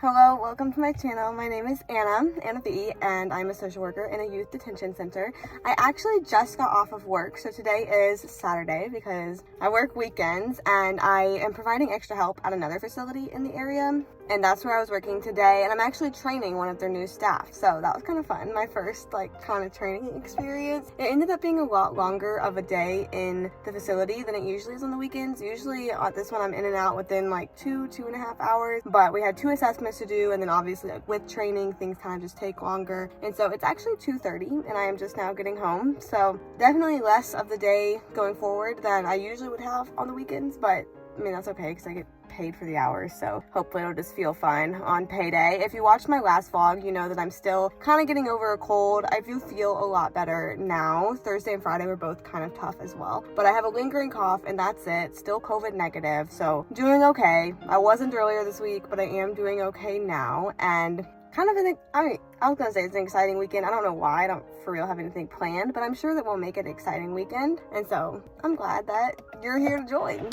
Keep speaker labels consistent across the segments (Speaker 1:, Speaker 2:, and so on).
Speaker 1: Hello, welcome to my channel. My name is Annabea, and I'm a social worker in a youth detention center. I actually just got off of work, so today is Saturday because I work weekends and I am providing extra help at another facility in the area. And that's where I was working today, and I'm actually training one of their new staff, so that was kind of fun. My first kind of training experience. It ended up being a lot longer of a day in the facility than it usually is on the weekends. Usually at this one I'm in and out within like 2.5 hours, but we had 2 assessments to do, and then obviously with training things kind of just take longer. And so it's actually 2:30 and I am just now getting home, so definitely less of the day going forward than I usually would have on the weekends, but I mean that's okay because I get paid for the hours, so hopefully it'll just feel fine on payday. If you watched my last vlog, you know that I'm still kind of getting over a cold. I do feel a lot better now. Thursday and Friday were both kind of tough as well, but I have a lingering cough and that's it. Still COVID negative, so doing okay. I wasn't earlier this week, but I am doing okay now, and kind of I was gonna say it's an exciting weekend. I don't know why I don't for real have anything planned, but I'm sure that we'll make it an exciting weekend, and so I'm glad that you're here to join.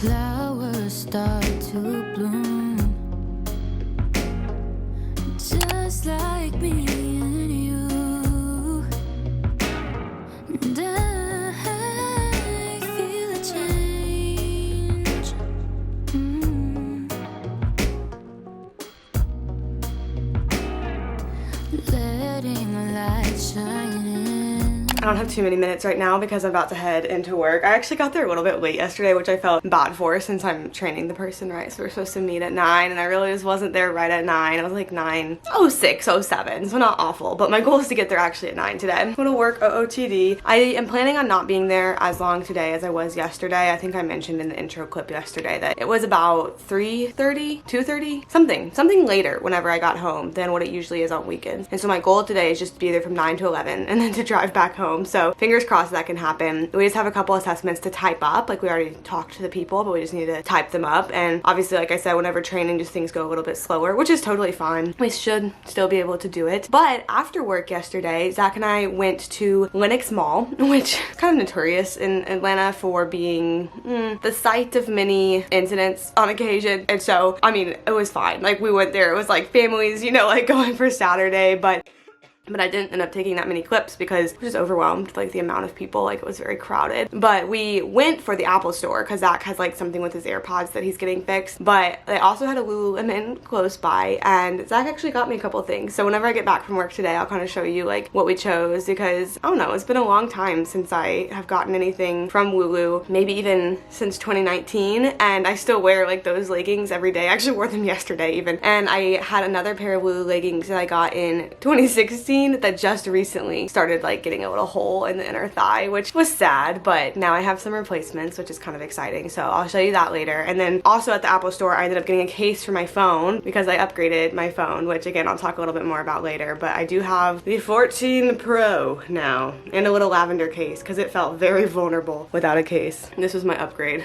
Speaker 2: Flowers start to bloom, just like me and you, and I feel a change. Letting the light shine in.
Speaker 1: I don't have too many minutes right now because I'm about to head into work. I actually got there a little bit late yesterday, which I felt bad for since I'm training the person, right? So we're supposed to meet at 9, and I really just wasn't there right at 9. I was like 9:06, 07, so not awful, but my goal is to get there actually at 9 today. I'm going to work OOTD. I am planning on not being there as long today as I was yesterday. I think I mentioned in the intro clip yesterday that it was about 3:30, 2:30, something later whenever I got home than what it usually is on weekends. And so my goal today is just to be there from 9 to 11 and then to drive back home. So fingers crossed that can happen. We just have a couple assessments to type up. Like we already talked to the people, but we just need to type them up. And obviously, like I said, whenever training, just things go a little bit slower, which is totally fine. We should still be able to do it. But after work yesterday, Zach and I went to Lenox Mall, which is kind of notorious in Atlanta for being the site of many incidents on occasion. And so, I mean, it was fine. Like we went there, it was like families, you know, like going for Saturday, but I didn't end up taking that many clips because I was just overwhelmed, like the amount of people, like it was very crowded. But we went for the Apple store because Zach has like something with his AirPods that he's getting fixed. But they also had a Lululemon close by, and Zach actually got me a couple of things. So whenever I get back from work today, I'll kind of show you like what we chose, because I don't know, it's been a long time since I have gotten anything from Lulu, maybe even since 2019, and I still wear like those leggings every day. I actually wore them yesterday even. And I had another pair of Lulu leggings that I got in 2016 that just recently started like getting a little hole in the inner thigh, which was sad, but now I have some replacements, which is kind of exciting, so I'll show you that later. And then also at the Apple store, I ended up getting a case for my phone because I upgraded my phone, which again I'll talk a little bit more about later. But I do have the 14 Pro now and a little lavender case because it felt very vulnerable without a case. This was my upgrade.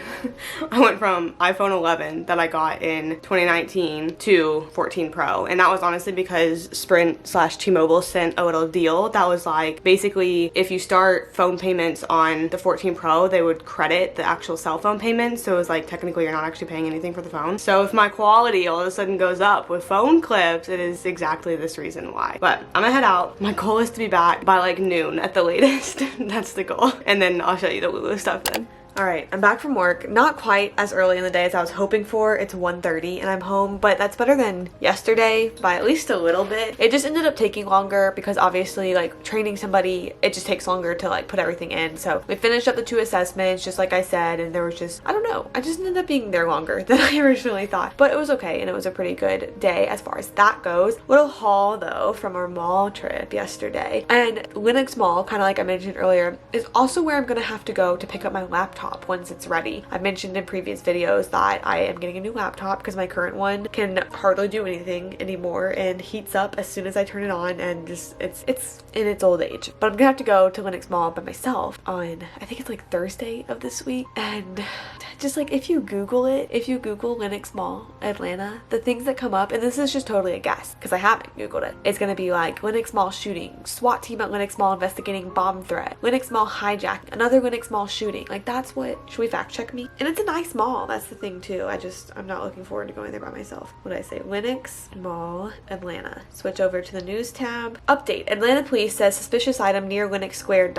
Speaker 1: I went from iPhone 11 that I got in 2019 to 14 Pro, and that was honestly because Sprint/T-Mobile sent a little deal that was like basically if you start phone payments on the 14 Pro, they would credit the actual cell phone payments. So it was like technically you're not actually paying anything for the phone. So if my quality all of a sudden goes up with phone clips, it is exactly this reason why. But I'm gonna head out. My goal is to be back by like noon at the latest. That's the goal. And then I'll show you the Lulu stuff then. Alright, I'm back from work. Not quite as early in the day as I was hoping for. It's 1:30 and I'm home, but that's better than yesterday by at least a little bit. It just ended up taking longer because obviously like training somebody, it just takes longer to like put everything in. So we finished up the 2 assessments just like I said, and there was just, I don't know, I just ended up being there longer than I originally thought. But it was okay, and it was a pretty good day as far as that goes. Little haul though from our mall trip yesterday. And Lenox Mall, kind of like I mentioned earlier, is also where I'm gonna have to go to pick up my laptop once it's ready. I've mentioned in previous videos that I am getting a new laptop because my current one can hardly do anything anymore and heats up as soon as I turn it on, and just it's in its old age. But I'm gonna have to go to Lenox Mall by myself on, I think it's like Thursday of this week, and just like if you Google it, if you Google Lenox Mall Atlanta, the things that come up, and this is just totally a guess because I haven't Googled it, it's gonna be like Lenox Mall shooting, SWAT team at Lenox Mall investigating bomb threat, Lenox Mall hijack, another Lenox Mall shooting. Like that's
Speaker 3: what, should we fact check me? And it's a nice mall, that's the thing too. I'm not looking forward to going there by myself. What did I say? Lenox Mall, Atlanta. Switch over to the news tab. Update. Atlanta police says suspicious item near Lenox Square ...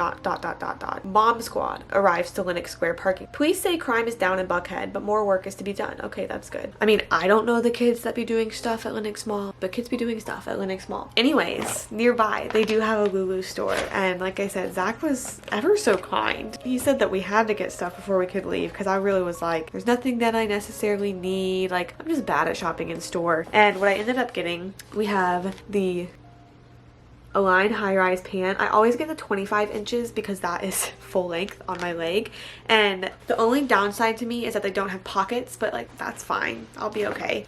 Speaker 3: Bomb squad arrives to Lenox Square parking. Police say crime is down in Buckhead, but more work is to be done. Okay, that's good. I mean, I don't know the kids that be doing stuff at Lenox Mall, but kids be doing stuff at Lenox Mall. Anyways, nearby, they do have a Lulu store. And like I said, Zach was ever so kind. He said that we had to get stuff before we could leave because I really was like, there's nothing that I necessarily need. Like, I'm just bad at shopping in store. And what I ended up getting, we have the Align high-rise pant. I always get the 25 inches because that is full length on my leg, and the only downside to me is that they don't have pockets, but like that's fine, I'll be okay.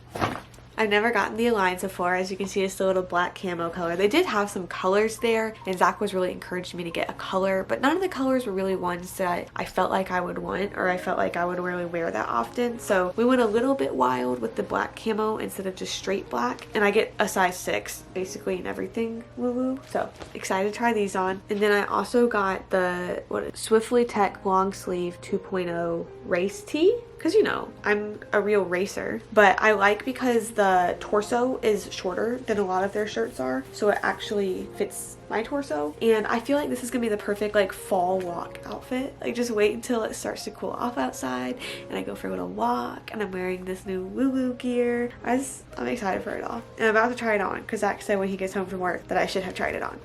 Speaker 3: I've never gotten the Align before. As you can see, it's the little black camo color. They did have some colors there, and Zach was really encouraging me to get a color, but none of the colors were really ones that I felt like I would want, or I felt like I would really wear that often. So we went a little bit wild with the black camo instead of just straight black, and I get a size 6 basically in everything woo-woo. So excited to try these on. And then I also got the Swiftly Tech long sleeve 2.0 race tee, because you know I'm a real racer, but I like because the torso is shorter than a lot of their shirts are, so it actually fits my torso, and I feel like this is gonna be the perfect like fall walk outfit. Like, just wait until it starts to cool off outside and I go for a little walk, and I'm wearing this new woo-woo gear. I'm excited for it all, and I'm about to try it on because Zach said when he gets home from work that I should have tried it on.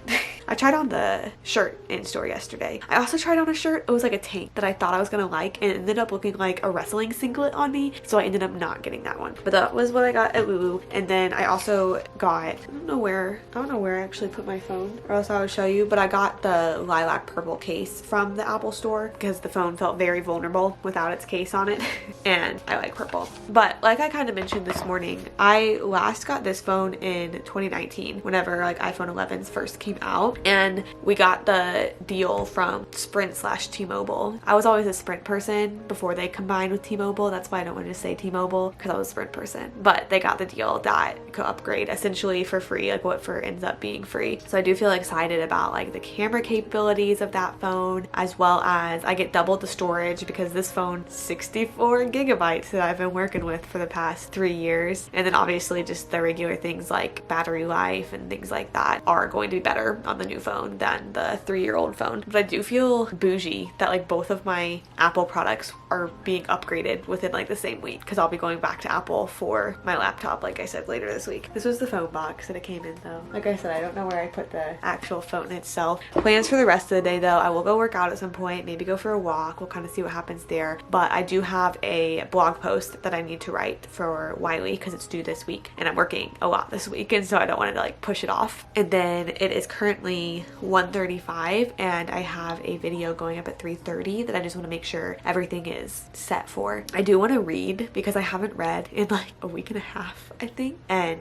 Speaker 3: I tried on the shirt in store yesterday. I also tried on a shirt. It was like a tank that I thought I was gonna like, and it ended up looking like a wrestling singlet on me, so I ended up not getting that one. But that was what I got at Lulu. And then I also got, I don't know where I actually put my phone, or else I would show you, but I got the lilac purple case from the Apple store because the phone felt very vulnerable without its case on it. And I like purple. But like I kind of mentioned this morning, I last got this phone in 2019 whenever like iPhone 11s first came out, and we got the deal from Sprint/T-Mobile. I was always a Sprint person before they combined with T-Mobile. That's why I don't want to say T-Mobile, because I was a Sprint person. But they got the deal that could upgrade essentially for free, like what for ends up being free. So I do feel excited about like the camera capabilities of that phone, as well as I get double the storage because this phone 64 gigabytes that I've been working with for the past 3 years. And then obviously just the regular things like battery life and things like that are going to be better on the new phone than the 3-year-old phone. But I do feel bougie that like both of my Apple products are being upgraded within like the same week, because I'll be going back to Apple for my laptop, like I said, later this week. This was the phone box that it came in though. Like I said, I don't know where I put the actual phone itself. Plans for the rest of the day though, I will go work out at some point, maybe go for a walk. We'll kind of see what happens there. But I do have a blog post that I need to write for Wiley because it's due this week, and I'm working a lot this week, and so I don't want to like push it off. And then it is currently 1:35 and I have a video going up at 3:30 that I just want to make sure everything is set for. I do want to read because I haven't read in like a week and a half, I think, and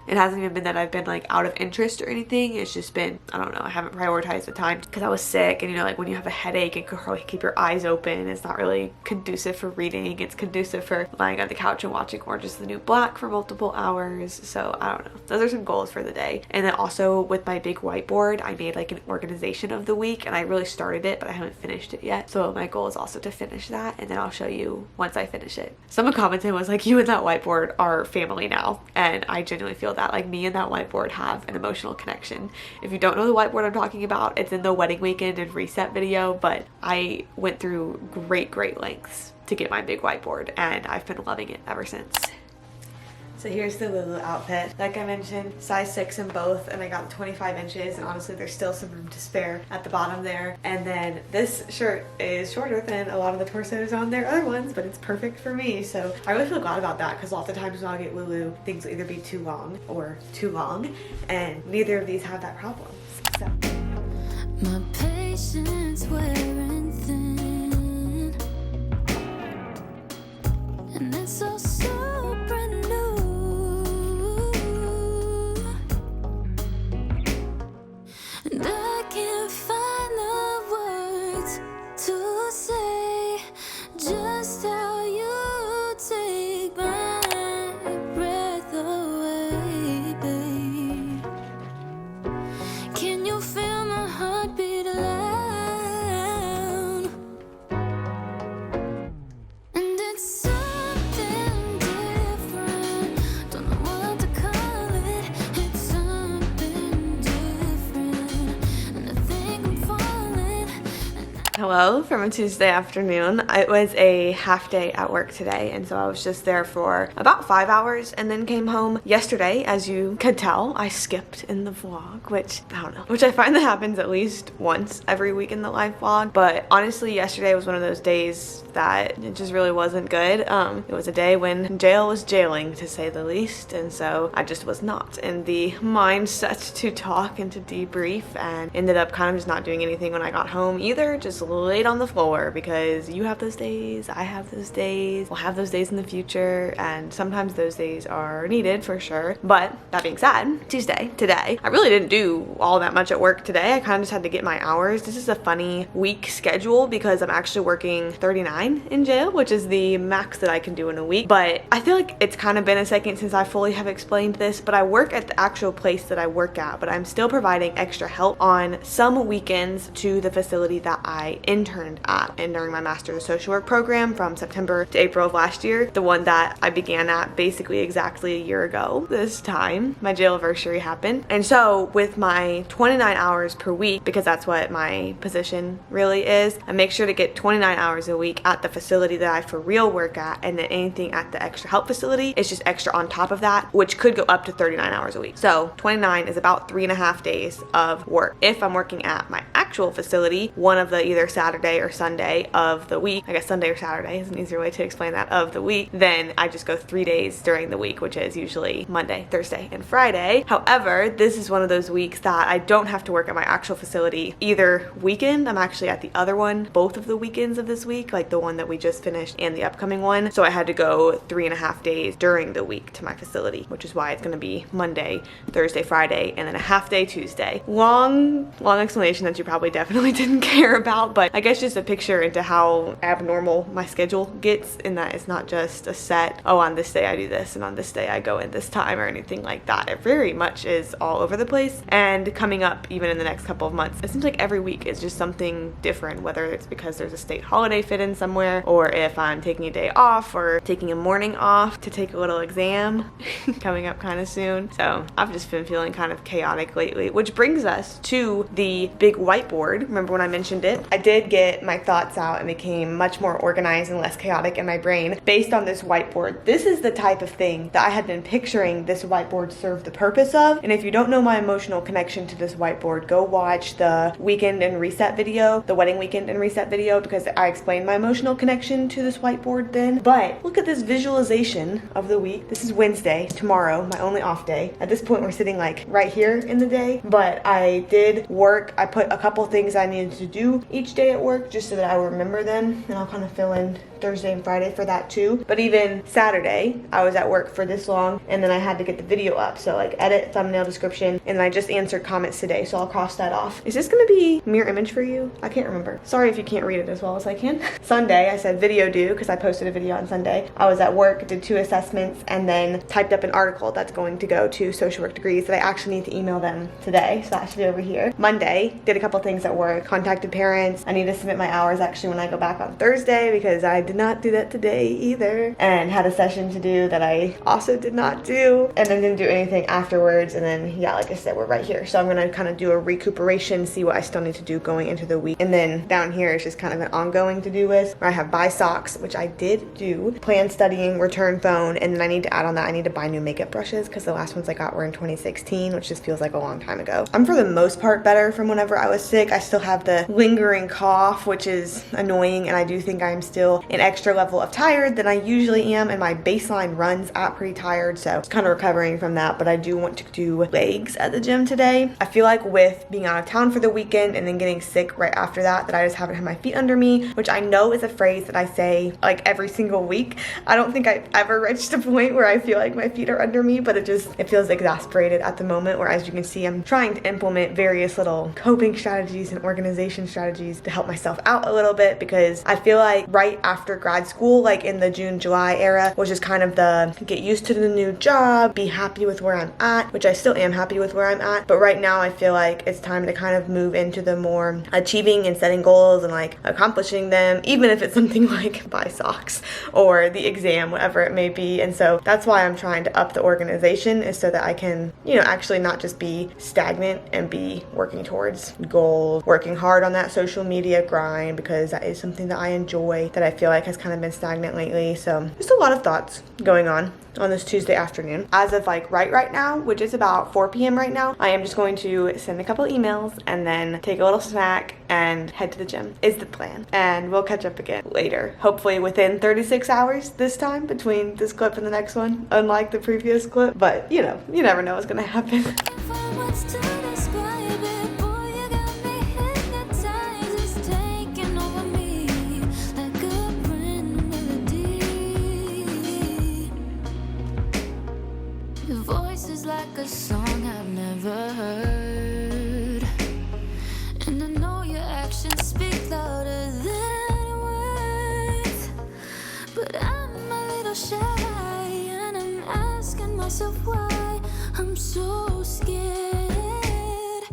Speaker 3: it hasn't even been that I've been like out of interest or anything. It's just been, I don't know, I haven't prioritized the time because I was sick, and you know, like when you have a headache and can probably keep your eyes open, it's not really conducive for reading. It's conducive for lying on the couch and watching Orange is the New Black for multiple hours. So I don't know. Those are some goals for the day. And then also with my big whiteboard, I made like an organization of the week, and I really started it, but I haven't finished it yet. So my goal is also to finish that, and then I'll show you once I finish it. Someone commented was like, you and that whiteboard are family now, and I genuinely feel that like me and that whiteboard have an emotional connection. If you don't know the whiteboard I'm talking about, it's in the wedding weekend and reset video, but I went through great lengths to get my big whiteboard, and I've been loving it ever since. So here's the Lulu outfit. Like I mentioned, size 6 in both, and I got 25 inches, and honestly there's still some room to spare at the bottom there. And then this shirt is shorter than a lot of the torsos on their other ones, but it's perfect for me. So I really feel glad about that, because lots of times when I get Lulu, things will either be too long or too long, and neither of these have that problem. So
Speaker 2: My patience wearing thin, and it's all so brand new. And I can't find the words to say just how you take my breath away, babe. Can you feel my heartbeat loud?
Speaker 1: Hello from a Tuesday afternoon. It was a half day at work today, and so I was just there for about 5 hours and then came home yesterday. As you could tell, I skipped in the vlog, which I don't know, which I find that happens at least once every week in the live vlog. But honestly, yesterday was one of those days that it just really wasn't good. It was a day when jail was jailing, to say the least, and so I just was not in the mindset to talk and to debrief, and ended up kind of just not doing anything when I got home either. Just laid on the floor, because you have those days, I have those days, we'll have those days in the future, and sometimes those days are needed for sure. But that being said, Tuesday, today, I really didn't do all that much at work today. I kind of just had to get my hours. This is a funny week schedule because I'm actually working 39 in jail, which is the max that I can do in a week. But I feel like it's kind of been a second since I fully have explained this, but I work at the actual place that I work at, but I'm still providing extra help on some weekends to the facility that I interned at and during my master's of social work program from September to April of last year, the one that I began at basically exactly a year ago this time. My jail anniversary happened, and so with my 29 hours per week, because that's what my position really is, I make sure to get 29 hours a week at the facility that I for real work at, and then anything at the extra help facility is just extra on top of that, which could go up to 39 hours a week. So 29 is about 3.5 days of work. If I'm working at my actual facility, one of the either Saturday or Sunday of the week, I guess Sunday or Saturday is an easier way to explain that, of the week, then I just go 3 days during the week, which is usually Monday, Thursday, and Friday. However, this is one of those weeks that I don't have to work at my actual facility either weekend. I'm actually at the other one both of the weekends of this week, like the one that we just finished and the upcoming one. So I had to go 3.5 days during the week to my facility, which is why it's going to be Monday, Thursday, Friday, and then a half day Tuesday. Long explanation that you probably definitely didn't care about, but I guess just a picture into how abnormal my schedule gets, in that it's not just a set, oh, on this day I do this and on this day I go in this time or anything like that. It very much is all over the place, and coming up even in the next couple of months, it seems like every week is just something different, whether it's because there's a state holiday fit in somewhere, or if I'm taking a day off or taking a morning off to take a little exam coming up kind of soon. So I've just been feeling kind of chaotic lately, which brings us to the big whiteboard. Remember when I mentioned it? I did get my thoughts out and became much more organized and less chaotic in my brain based on this whiteboard. This is the type of thing that I had been picturing this whiteboard serve the purpose of. And if you don't know my emotional connection to this whiteboard, go watch the weekend and reset video, the wedding weekend and reset video, because I explained my emotional connection to this whiteboard then. But look at this visualization of the week. This is Wednesday, tomorrow, my only off day. At this point, we're sitting like right here in the day, but I did work. I put a couple things I needed to do each day at work just so that I would remember them, and I'll kind of fill in Thursday and Friday for that too. But even Saturday, I was at work for this long, and then I had to get the video up. So like edit, thumbnail, description, and I just answered comments today, so I'll cross that off. Is this gonna be mirror image for you? I can't remember. Sorry if you can't read it as well as I can. Sunday, I said video due because I posted a video on Sunday. I was at work, did 2 assessments, and then typed up an article that's going to go to social work degrees that I actually need to email them today, so that should be over here. Monday, did a couple things at work, contacted parents. I need to submit my hours actually when I go back on Thursday, because I did not do that today either, and had a session to do that I also did not do, and then didn't do anything afterwards. And then yeah, like I said, we're right here, so I'm gonna kind of do a recuperation, see what I still need to do going into the week. And then down here is just kind of an ongoing to-do list where I have buy socks, which I did do, plan studying, return phone, and then I need to add on that I need to buy new makeup brushes because the last ones I got were in 2016, which just feels like a long time ago. I'm for the most part better from whenever I was sick. I still have the lingering cough, which is annoying, and I do think I'm still an extra level of tired than I usually am, and my baseline runs at pretty tired, so it's kind of recovering from that. But I do want to do legs at the gym today. I feel like with being out of town for the weekend and then getting sick right after that I just haven't had my feet under me, which I know is a phrase that I say like every single week. I don't think I've ever reached a point where I feel like my feet are under me, but it feels exasperated at the moment, where as you can see, I'm trying to implement various little coping strategies and organization strategies to help myself out a little bit, because I feel like right after grad school, like in the June, July era, was just kind of the get used to the new job, be happy with where I'm at, which I still am happy with where I'm at. But right now I feel like it's time to kind of move into the more achieving and setting goals and like accomplishing them, even if it's something like buy socks or the exam, whatever it may be. And so that's why I'm trying to up the organization, is so that I can, you know, actually not just be stagnant and be working towards goals, working hard on that social media grind because that is something that I enjoy, that I feel like has kind of been stagnant lately. So just a lot of thoughts going on this Tuesday afternoon. As of like right now, which is about 4 p.m. right now, I am just going to send a couple emails and then take a little snack and head to the gym is the plan. And we'll catch up again later, hopefully within 36 hours this time between this clip and the next one, unlike the previous clip. But you know, you never know what's gonna happen.
Speaker 2: Your voice is like a song I've never heard, and I know your actions speak louder than words, but I'm a little shy and I'm asking myself why I'm so scared,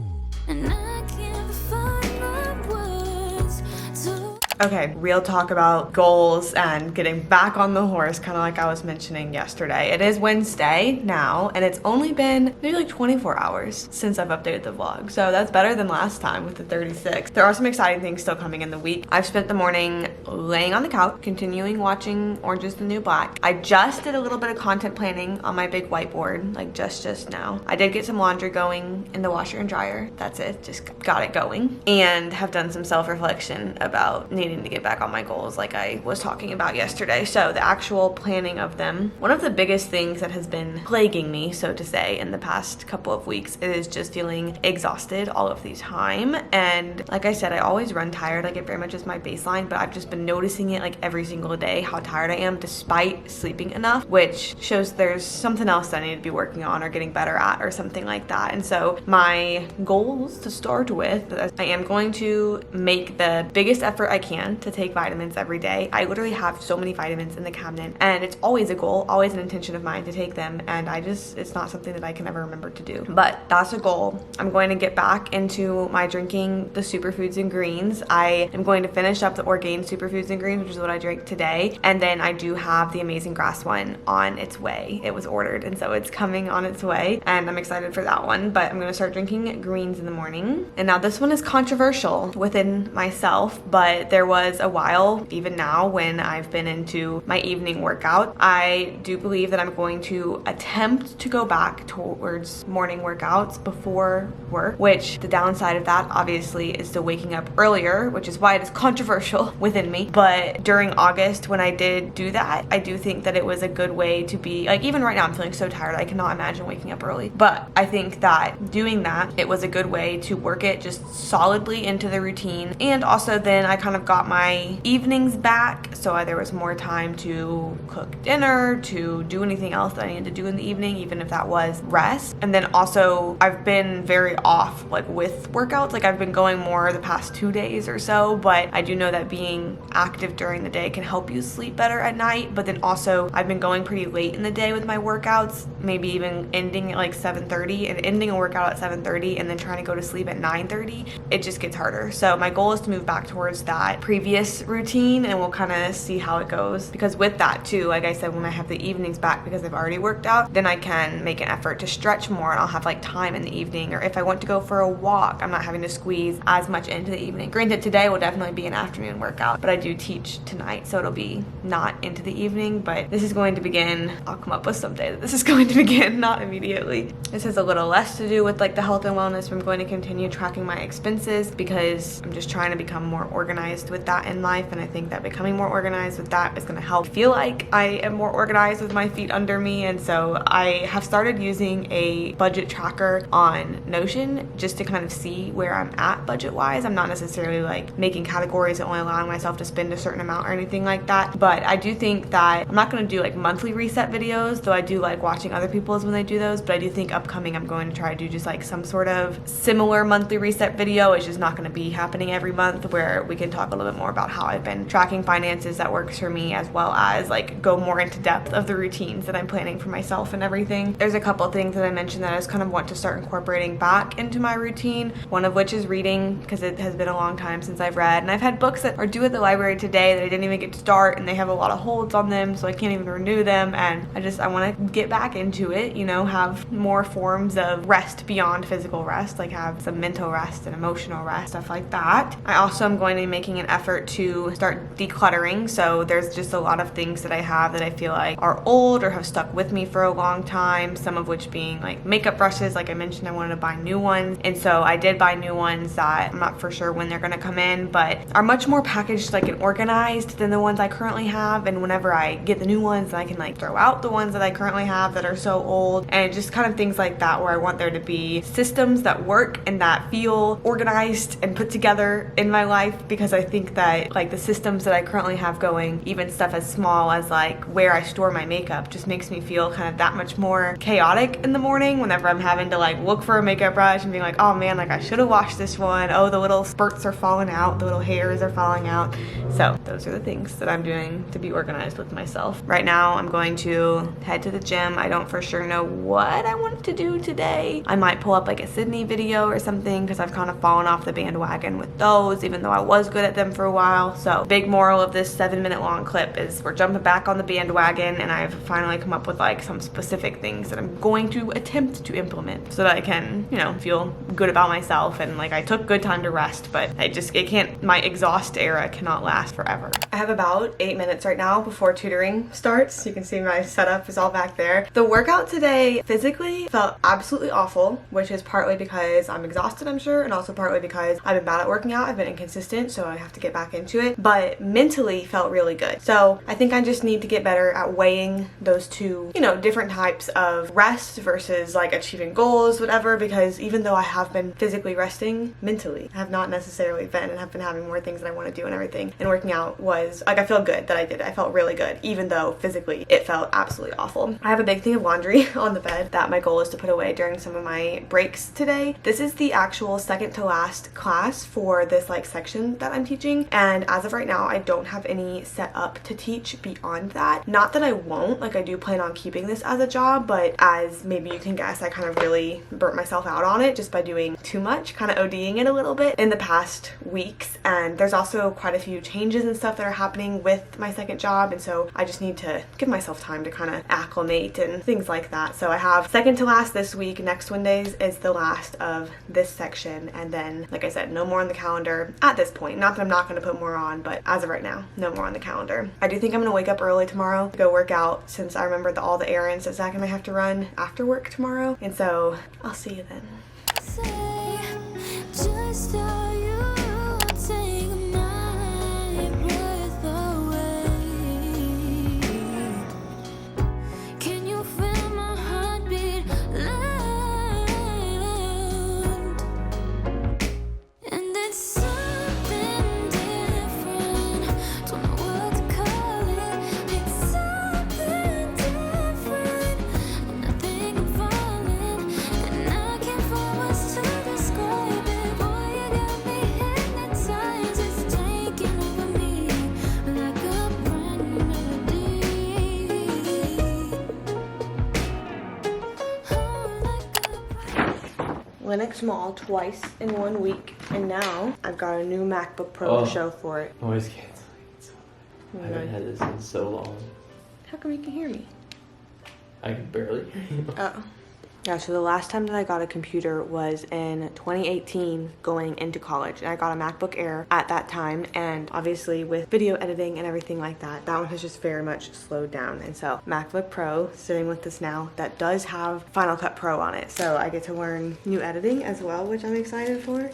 Speaker 2: and I can't find my words to...
Speaker 1: Okay, real talk about goals and getting back on the horse, kind of like I was mentioning yesterday. It is Wednesday now, and it's only been maybe like 24 hours since I've updated the vlog. So that's better than last time with the 36. There are some exciting things still coming in the week. I've spent the morning laying on the couch, continuing watching Orange is the New Black. I just did a little bit of content planning on my big whiteboard, like just now. I did get some laundry going in the washer and dryer. That's it, just got it going. And have done some self-reflection about needing to get back on my goals like I was talking about yesterday. So the actual planning of them, one of the biggest things that has been plaguing me, so to say, in the past couple of weeks is just feeling exhausted all of the time. And like I said, I always run tired, like it very much is my baseline, but I've just been noticing it like every single day, how tired I am despite sleeping enough, which shows there's something else that I need to be working on or getting better at or something like that. And so my goals to start with, I am going to make the biggest effort I can to take vitamins every day. I literally have so many vitamins in the cabinet, and it's always a goal, always an intention of mine to take them, and it's not something that I can ever remember to do, but that's a goal. I'm going to get back into my drinking the superfoods and greens. I am going to finish up the Orgain superfoods and greens, which is what I drank today, and then I do have the Amazing Grass one on its way. It was ordered, and so it's coming on its way, and I'm excited for that one. But I'm going to start drinking greens in the morning. And now this one is controversial within myself, but there was a while, even now, when I've been into my evening workout. I do believe that I'm going to attempt to go back towards morning workouts before work, which the downside of that obviously is still waking up earlier, which is why it is controversial within me. But during August, when I did do that, I do think that it was a good way to be, like, even right now I'm feeling so tired, I cannot imagine waking up early, but I think that doing that, it was a good way to work it just solidly into the routine. And also then I kind of got my evenings back, so there was more time to cook dinner, to do anything else that I needed to do in the evening, even if that was rest. And then also I've been very off like with workouts, like I've been going more the past 2 days or so, but I do know that being active during the day can help you sleep better at night. But then also I've been going pretty late in the day with my workouts, maybe even ending at like 7:30 and ending a workout at 7:30 and then trying to go to sleep at 9:30. It just gets harder. So my goal is to move back towards that previous routine, and we'll kind of see how it goes, because with that too, like I said, when I have the evenings back because I've already worked out, then I can make an effort to stretch more, and I'll have like time in the evening. Or if I want to go for a walk, I'm not having to squeeze as much into the evening. Granted, today will definitely be an afternoon workout, but I do teach tonight, so it'll be not into the evening. But this is going to begin, I'll come up with someday that this is going to begin, not immediately. This has a little less to do with like the health and wellness. I'm going to continue tracking my expenses because I'm just trying to become more organized with that in life, and I think that becoming more organized with that is going to help feel like I am more organized with my feet under me. And so I have started using a budget tracker on Notion just to kind of see where I'm at budget wise. I'm not necessarily like making categories and only allowing myself to spend a certain amount or anything like that, but I do think that I'm not going to do like monthly reset videos, though I do like watching other people's when they do those. But I do think upcoming I'm going to try to do just like some sort of similar monthly reset video. It's just not going to be happening every month, where we can talk a little little bit more about how I've been tracking finances that works for me, as well as like go more into depth of the routines that I'm planning for myself and everything. There's a couple things that I mentioned that I just kind of want to start incorporating back into my routine, one of which is reading, because it has been a long time since I've read, and I've had books that are due at the library today that I didn't even get to start, and they have a lot of holds on them, so I can't even renew them, and I want to get back into it, you know, have more forms of rest beyond physical rest, like have some mental rest and emotional rest, stuff like that. I also am going to be making an effort to start decluttering, so there's just a lot of things that I have that I feel like are old or have stuck with me for a long time, some of which being like makeup brushes. Like I mentioned, I wanted to buy new ones, and so I did buy new ones that I'm not for sure when they're going to come in, but are much more packaged like and organized than the ones I currently have. And whenever I get the new ones, I can like throw out the ones that I currently have that are so old, and just kind of things like that, where I want there to be systems that work and that feel organized and put together in my life, because I think that like the systems that I currently have going, even stuff as small as like where I store my makeup, just makes me feel kind of that much more chaotic in the morning whenever I'm having to like look for a makeup brush and being like, oh man, like I should have washed this one. Oh, the little spurts are falling out, the little hairs are falling out. So those are the things that I'm doing to be organized with myself. Right now I'm going to head to the gym. I don't for sure know what I want to do today. I might pull up like a Sydney video or something, because I've kind of fallen off the bandwagon with those, even though I was good at them for a while. So big moral of this 7-minute long clip is we're jumping back on the bandwagon, and I've finally come up with like some specific things that I'm going to attempt to implement so that I can, you know, feel good about myself. And like I took good time to rest, but my exhaust era cannot last forever. I have about 8 minutes right now before tutoring starts. You can see my setup is all back there. The workout today physically felt absolutely awful, which is partly because I'm exhausted, I'm sure, and also partly because I've been bad at working out. I've been inconsistent, so I have to get back into it, but mentally felt really good. So I think I just need to get better at weighing those two, you know, different types of rest versus like achieving goals, whatever, because even though I have been physically resting, mentally I have not necessarily been, and have been having more things that I want to do and everything, and working out was like, I feel good that I did it. I felt really good, even though physically it felt absolutely awful. I have a big thing of laundry on the bed that my goal is to put away during some of my breaks today. This is the actual second to last class for this like section that I'm teaching, and as of right now I don't have any set up to teach beyond that. Not that I won't, like I do plan on keeping this as a job, but as maybe you can guess, I kind of really burnt myself out on it just by doing too much, kind of ODing it a little bit in the past weeks. And there's also quite a few changes and stuff that are happening with my second job, and so I just need to give myself time to kind of acclimate and things like that. So I have second to last this week. Next Wednesdays is the last of this section, and then like I said, no more on the calendar at this point. Not that I'm not going to put more on, but as of right now, no more on the calendar. I do think I'm going to wake up early tomorrow to go work out, since I remembered all the errands that Zach and I have to run after work tomorrow, and so I'll see you then.
Speaker 2: Say just how you take my breath away. Can you feel my heartbeat loud? And it's something different. Don't know what to call it. It's something different. And I think I'm falling, and I can't find words to describe it. Boy, you got me hypnotized. It's taking over me like a brand new melody. Oh, like a
Speaker 1: Linux Mall twice in 1 week, and now I've got a new MacBook Pro to show for it.
Speaker 4: Noise canceling. I haven't had this in so long.
Speaker 1: How come you can hear me?
Speaker 4: I can barely hear you.
Speaker 1: Oh. Yeah, so the last time that I got a computer was in 2018 going into college, and I got a MacBook Air at that time, and obviously with video editing and everything like that, that one has just very much slowed down. And so MacBook Pro sitting with this now that does have Final Cut Pro on it, so I get to learn new editing as well, which I'm excited for.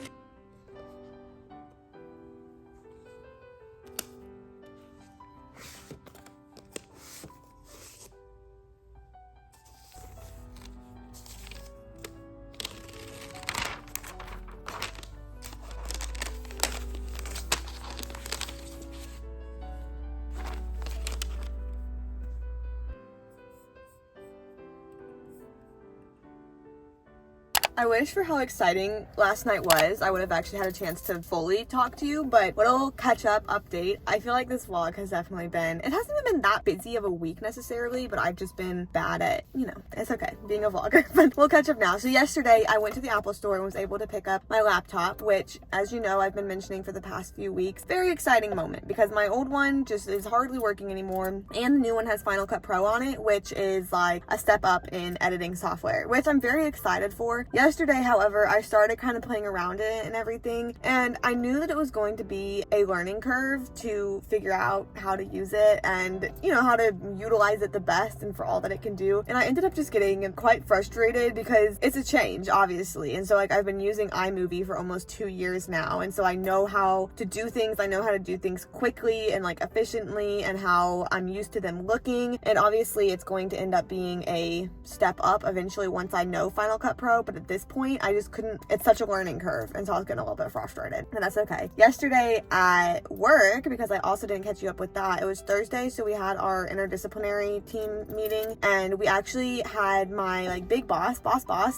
Speaker 1: I wish for how exciting last night was, I would have actually had a chance to fully talk to you, but little catch up update. I feel like this vlog has definitely been, it hasn't even been that busy of a week necessarily, but I've just been bad at, you know, it's okay being a vlogger, but we'll catch up now. So yesterday I went to the Apple store and was able to pick up my laptop, which, as you know, I've been mentioning for the past few weeks. Very exciting moment because my old one just is hardly working anymore, and the new one has Final Cut Pro on it, which is like a step up in editing software, which I'm very excited for. Yesterday, however, I started kind of playing around it and everything, and I knew that it was going to be a learning curve to figure out how to use it and, you know, how to utilize it the best and for all that it can do. And I ended up just getting quite frustrated because it's a change, obviously. And so like I've been using iMovie for almost 2 years now, and so I know how to do things. I know how to do things quickly and like efficiently, and how I'm used to them looking. And obviously it's going to end up being a step up eventually once I know Final Cut Pro, but at this point I just couldn't, it's such a learning curve, and so I was getting a little bit frustrated, and that's okay. Yesterday at work, because I also didn't catch you up with that, it was Thursday, so we had our interdisciplinary team meeting, and we actually had my like big boss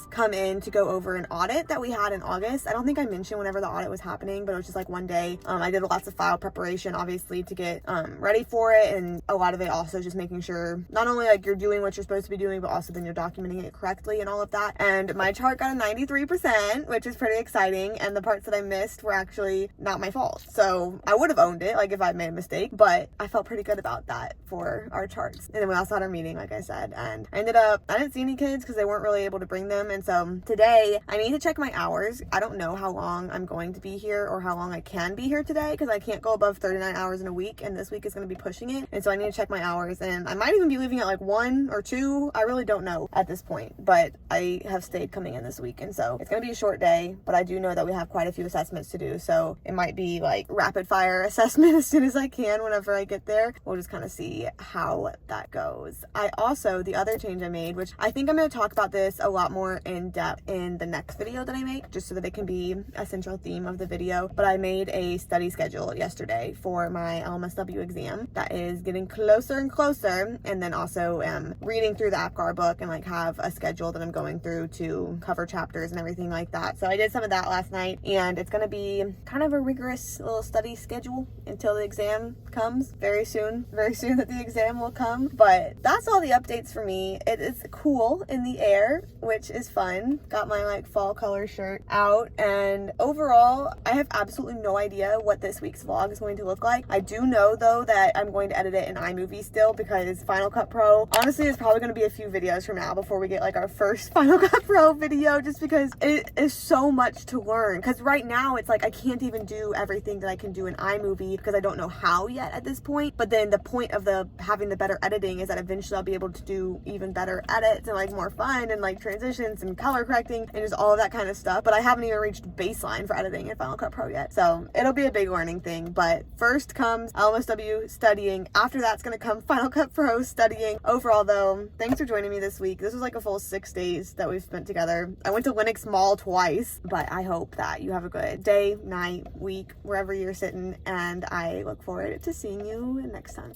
Speaker 1: come in to go over an audit that we had in August. I don't think I mentioned whenever the audit was happening, but it was just like one day. I did lots of file preparation obviously to get ready for it, and a lot of it also just making sure not only like you're doing what you're supposed to be doing, but also then you're documenting it correctly and all of that. And my chart got a 93%, which is pretty exciting, and the parts that I missed were actually not my fault. So I would have owned it like if I'd made a mistake, but I felt pretty good about that for our charts. And then we also had our meeting, like I said, and I didn't see any kids because they weren't really able to bring them. And so today I need to check my hours. I don't know how long I'm going to be here or how long I can be here today, because I can't go above 39 hours in a week, and this week is going to be pushing it. And so I need to check my hours, and I might even be leaving at like 1 or 2. I really don't know at this point, but I have stayed coming in this week, and so it's going to be a short day, but I do know that we have quite a few assessments to do, so it might be like rapid fire assessment as soon as I can whenever I get there. We'll just kind of see how that goes. The other change I made, which I think I'm going to talk about this a lot more in depth in the next video that I make, just so that it can be a central theme of the video, but I made a study schedule yesterday for my lmsw exam that is getting closer and closer, and then also reading through the APGAR book and like have a schedule that I'm going through to cover chapters and everything like that. So I did some of that last night, and it's going to be kind of a rigorous little study schedule until the exam comes very soon that the exam will come. But that's all the updates for me. It is cool in the air, which is fun. Got my like fall color shirt out, and overall I have absolutely no idea what this week's vlog is going to look like. I do know though that I'm going to edit it in iMovie still, because Final Cut Pro honestly is probably going to be a few videos from now before we get like our first Final Cut Pro video, just because it is so much to learn. Because right now it's like I can't even do everything that I can do in iMovie because I don't know how yet at this point. But then the point of having the better editing is that eventually I'll be able to do even better edits and like more fun and like transitions and color correcting and just all of that kind of stuff. But I haven't even reached baseline for editing in Final Cut Pro yet, so it'll be a big learning thing. But first comes lmsw studying. After that's gonna come Final Cut Pro studying. Overall though, thanks for joining me this week. This was like a full 6 days that we've spent together. I went to Linux Mall twice, but I hope that you have a good day, night, week, wherever you're sitting, and I look forward to seeing you next time.